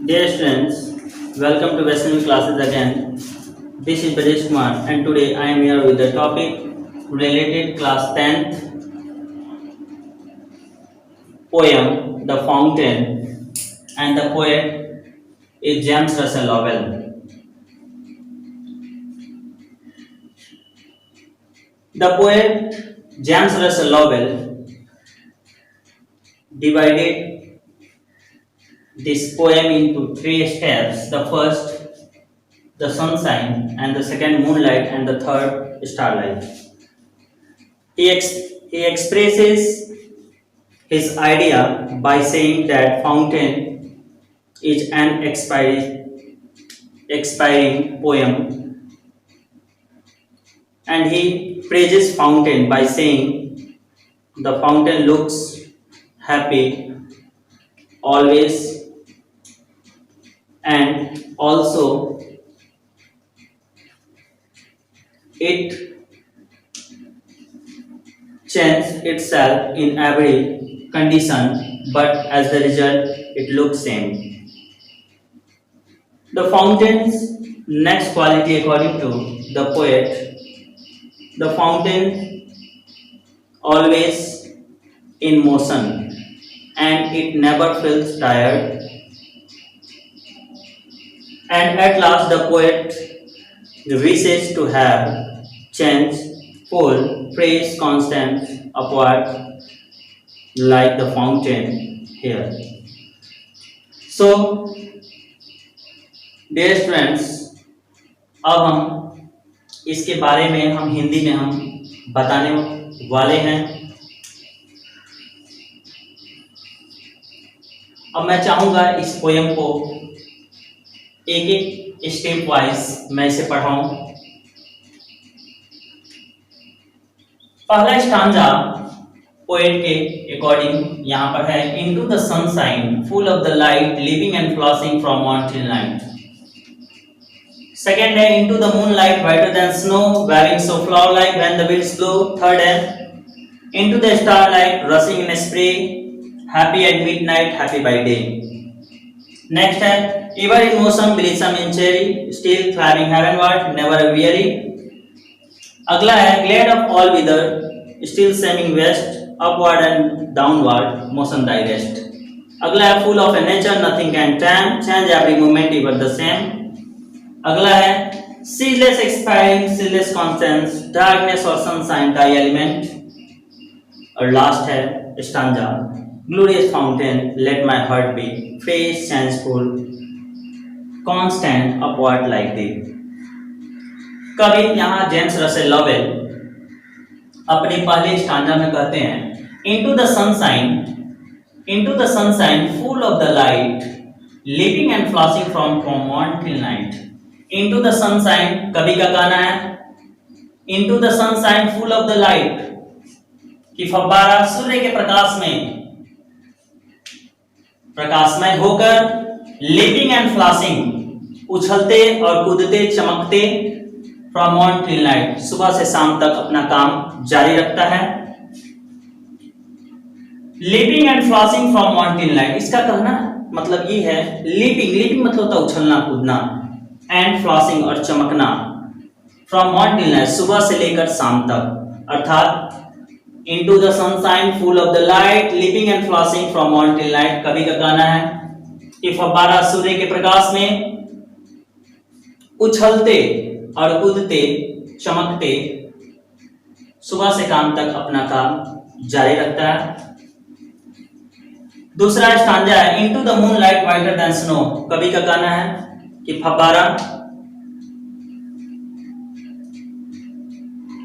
Dear students, welcome to Western classes again. This is Brajesh Kumar and today I am here with the topic related class 10th poem The Fountain, and the poet is James Russell Lowell. The poet James Russell Lowell divided this poem into three steps. The first, the sunshine, and the second, moonlight, and the third, starlight. He expresses his idea by saying that fountain is an expiring poem, and he praises fountain by saying the fountain looks happy always, and also it changes itself in every condition, but as the result it looks same. The fountain's next quality according to the poet, the fountain always in motion and it never feels tired. And at last the poet wishes to have change, full, praise constant, upward, like the fountain here. So, dear students, अब हम इसके बारे में हम हिंदी में हम बताने वाले हैं। अब मैं चाहूँगा इस पोयम को एक एक स्टेप वाइज मैं इसे पढ़ाऊं। पहला स्टांजा पोएट के अकॉर्डिंग यहाँ पर है, into the sunshine full of the light living and flashing from morning till night. Second है, into the moonlight whiter than snow wearing so flower like when the winds blow. Third है, into the starlight rushing in spray happy at midnight happy by day. Next है, ever in motion blossom in cherry still climbing heavenward never weary। अगला है, glad of all weather still seeming west upward and downward motion digest। अगला है, full of a nature nothing can tame change every moment ever the same। अगला है, ceaseless expiring ceaseless constants darkness or sunshine die element। और last है stanza, glorious fountain let my heart be fresh changeful constant upward like thee। कवि यहाँ James Russell Lovell अपने पहले stanza में कहते हैं, into the sunshine full of the light living and flashing from morn till night। into the sunshine कवि का कहना है, into the sunshine full of the light कि फव्वारा सूर्य के प्रकाश में प्रकाशमय होकर लिविंग एंड फ्लैशिंग उछलते और कूदते चमकते फ्रॉम मॉर्निंग टिल नाइट सुबह से शाम तक अपना काम जारी रखता है। Living and flashing from morning till night, इसका कहना मतलब ये है, लिविंग मतलब होता है उछलना कूदना, एंड फ्लैशिंग और चमकना, फ्रॉम मॉर्निंग टिल नाइट सुबह से लेकर शाम तक, अर्थात into the sunshine full of the light living and flashing from morning till night। कवि का कहना है कि फव्वारा सूर्य के प्रकाश में उछलते और कूदते चमकते सुबह से शाम तक अपना काम जारी रखता है। दूसरा स्टांजा है, into the moonlight whiter than snow। कवि का कहना है कि फव्वारा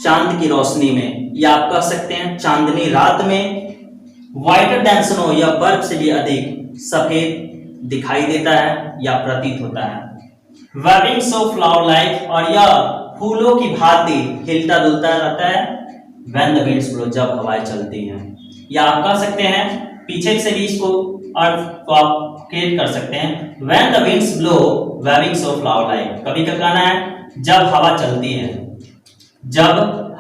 चांद की रोशनी में, या आप कह सकते हैं चांदनी रात में, वाइटर देन स्नो या बर्फ से भी अधिक सफेद दिखाई देता है या प्रतीत होता है। वेविंग सो फ्लावर लाइक, और यह फूलों की भांति हिलता डुलता रहता है, व्हेन द विंड्स ब्लो जब हवाएं चलती हैं, या आप कह सकते हैं पीछे से भी इसको अर्थ को आप क्रिएट कर सकते हैं, when the winds blow waving so flower like. कवि का कहना है जब हवा चलती है, जब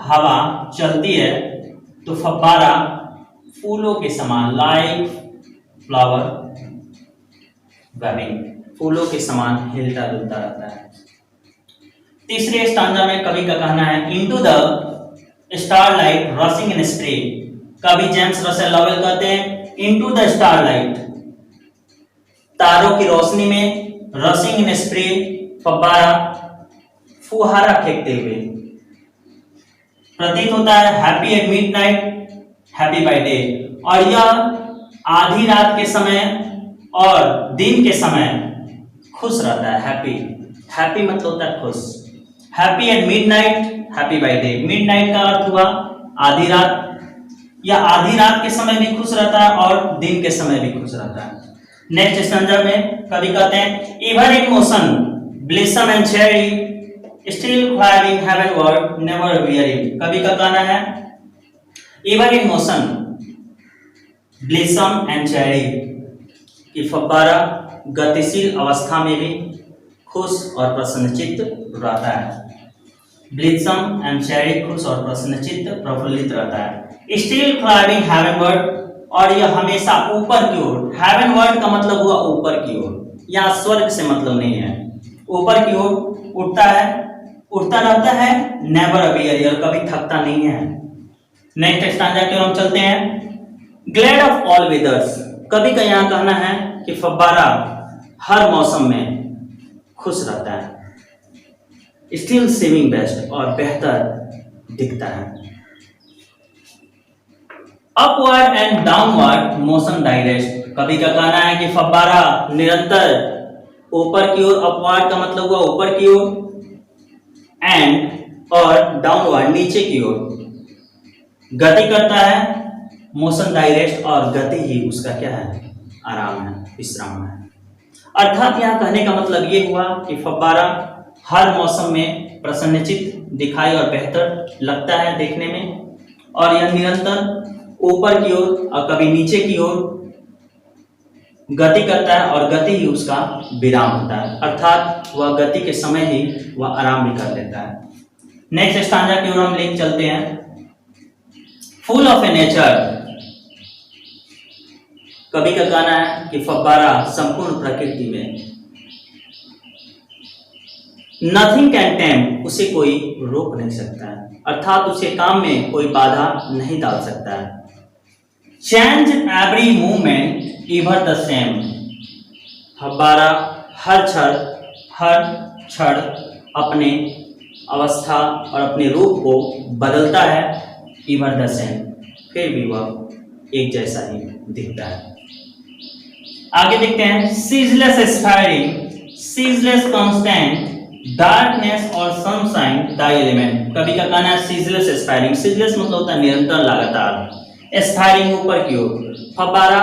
हवा चलती है तो फव्वारा फूलों के समान, लाइक फ्लावर वेविंग, फूलों के समान हिलता डुलता रहता है। तीसरे स्टांजा में कवि का कहना है into the starlight rushing in spray. कवि जेम्स रसेल लॉवेल कहते हैं इनटू द स्टारलाइट, तारों की रोशनी में, रशिंग इन स्प्रे, फव्वारा, फुहारा फेंकते हुए, प्रतीत होता है happy at midnight happy by day. और यह आधी रात के समय और दिन के समय खुश रहता है। हैप्पी, हैप्पी मतलब होता है खुश। Happy at midnight happy by day, midnight का अर्थ हुआ आधी रात, या आधी रात के समय भी खुश रहता है और दिन के समय भी खुश रहता है। नेक्स्ट स्टैंजा में कवि कहते हैं ever in motion blithesome and cheery still climbing heavenward never weary। कवि का कहना है ever in motion blithesome and cheery, कि फव्वारा गतिशील अवस्था में भी खुश और प्रसन्नचित्त रहता है। ब्लिसम एंड चेरी, खुश और प्रसन्नचित्त प्रफुल्लित रहता है। स्टिल क्लाइंबिंग हेवनवर्ड, और यह हमेशा ऊपर की ओर, हेवन वर्ड का मतलब हुआ ऊपर की ओर, यहाँ स्वर्ग से मतलब नहीं है, ऊपर की ओर उठता है, उठता रहता है, नेवर वेरी, और कभी थकता नहीं है। नेक्स्ट स्टैंजा की ओर हम चलते हैं। ग्लैड ऑफ ऑल वेदर्स, कवि का यहाँ कहना है कि फव्वारा हर मौसम में खुश रहता है। स्टिल सीमिंग बेस्ट, और बेहतर दिखता है। Upward and downward motion direct, कवि का कहना है कि फव्वारा निरंतर ऊपर की ओर, अपवर्ड का मतलब हुआ ऊपर की ओर, एंड और डाउनवर्ड नीचे की ओर गति करता है। मोशन डायरेक्ट, और गति ही उसका क्या है, आराम है, विश्राम है। अर्थात यहाँ कहने का मतलब ये हुआ कि फव्वारा हर मौसम में प्रसन्नचित्त दिखाई और बेहतर लगता है देखने में, और यह निरंतर ऊपर की ओर और कभी नीचे की ओर गति करता है, और गति ही उसका विराम होता है, अर्थात वह गति के समय ही वह आराम भी कर लेता है। नेक्स्ट स्टांजा की ओर हम लेके चलते हैं। फुल ऑफ ए नेचर, कवि का कहना है कि फव्वारा संपूर्ण प्रकृति में, नथिंग कैन टेम, उसे कोई रोक नहीं सकता है, अर्थात उसे काम में कोई बाधा नहीं डाल सकता है। Change every movement ever the same, फव्वारा हर क्षण अपने अवस्था और अपने रूप को बदलता है। एवर द सेम, फिर भी वह एक जैसा ही दिखता है। आगे देखते हैं। Ceaseless aspiring, ceaseless constant, darkness और सनशाइन द एलिमेंट, कवि का कहना है सीजलेस एस्पायरिंग, सीजलेस मतलब होता है निरंतर लगातार, एस्पायरिंग ऊपर की ओर। फव्वारा,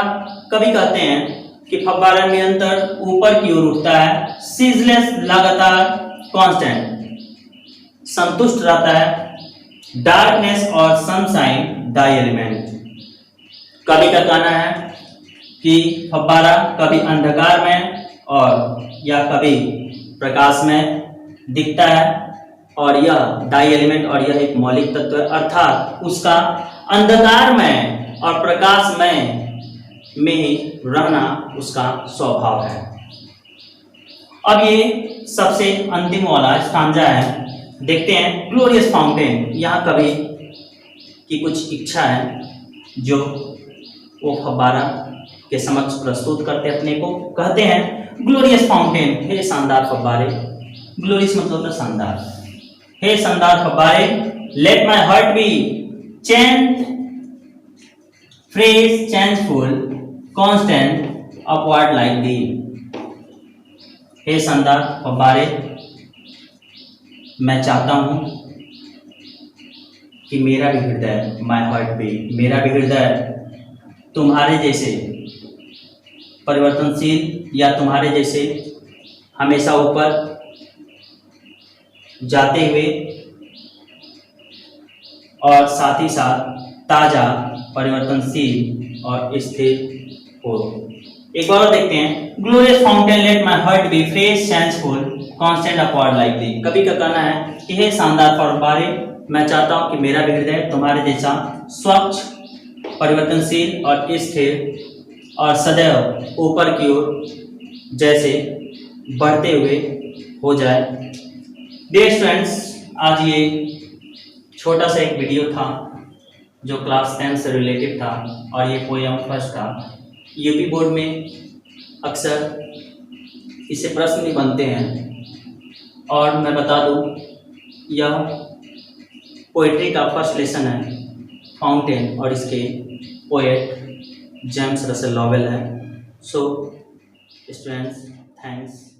कवि कहते हैं कि फव्वारा निरंतर ऊपर की ओर उठता है। सीजलेस लगातार, कांस्टेंट संतुष्ट रहता है। डार्कनेस और सनशाइन द एलिमेंट, कवि का कहना है कि फव्वारा कभी अंधकार में और या कभी प्रकाश में दिखता है, और यह डाई एलिमेंट, और यह एक मौलिक तत्व है, अर्थात उसका अंधकार में और प्रकाश में ही रहना उसका स्वभाव है। अब ये सबसे अंतिम वाला स्टांजा है, देखते हैं। ग्लोरियस फाउंटेन, यहाँ कवि की कुछ इच्छा है जो वो फव्वारा के समक्ष प्रस्तुत करते अपने को। कहते हैं ग्लोरियस फाउंटेन, हे शानदार फव्वारे, ग्लोरियस मतलब शानदार, हे शानदार फव्वारे, let my heart be change fresh changeful constant upward like thee, हे शानदार फव्वारे, मैं चाहता हूं कि मेरा भी हृदय, माय हार्ट बी, मेरा भी हृदय तुम्हारे जैसे परिवर्तनशील या तुम्हारे जैसे हमेशा ऊपर जाते हुए और साथ ही साथ ताजा, परिवर्तनशील और स्थिर हो। एक बार देखते हैं। Glorious fountain, let my heart be fresh changeful constant upward like the, कवि का कहना है कि हे शानदार फव्वारे, मैं चाहता हूं कि मेरा भी हृदय तुम्हारे जैसा स्वच्छ, परिवर्तनशील और स्थिर और सदैव ऊपर की ओर जैसे बढ़ते हुए हो जाए। डियर स्टूडेंट्स, आज ये छोटा सा एक वीडियो था जो क्लास 10 से रिलेटेड था और ये पोयम फर्स्ट था। यूपी बोर्ड में अक्सर इससे प्रश्न भी बनते हैं और मैं बता दूं यह पोइट्री का फर्स्ट लेसन है, फाउंटेन, और इसके पोएट जेम्स रसेल लॉवेल है। So students, thanks.